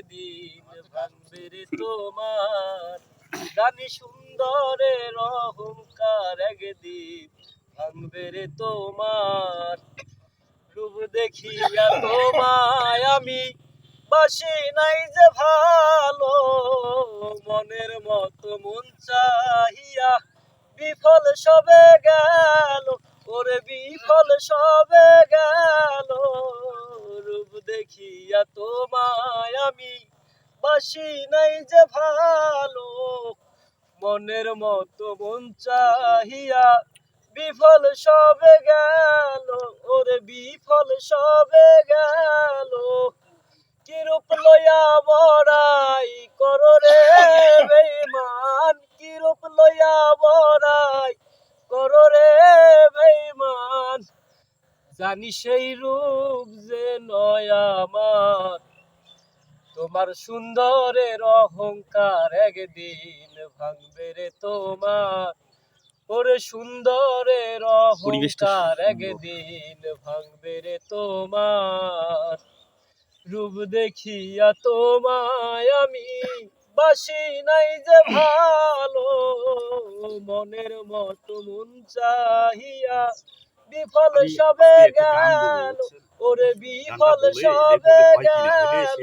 একদিন ভাঙবে রে তোমার। জানি সুন্দরের অহংকার একদিন ভাঙবে রে তোমার। রূপ দেখিয়া তোমায় আমি বাসি নাই যে ভালো, মনের মতো মন চাহিয়া বিফল সবে গেল, ওরে বিফল সবে গেল। রূপ দেখিয়া তোমায় আমি বাসি নাই যে ভালো, মনের মতো মন চাহিয়া বিফল সবে গেল, ওরে বিফল সবে গেল। কিরূপ লইয়া বড়াই করো রে বেঈমান, কিরূপ লইয়া বড়াই করো রে বেঈমান। জানি সেই রূপ যে নয় আমার, তোমার সুন্দরের অহংকার একদিন ভাঙবে রে তোমার। ওরে সুন্দরের অহংকার একদিন ভাঙবে রে তোমার। রূপ দেখিয়া তোমায় আমি বাসি নাই যে ভালো, মনের মতো মন চাহিয়া বিফল সবে গেল, ওরে বিফল সবে গেল।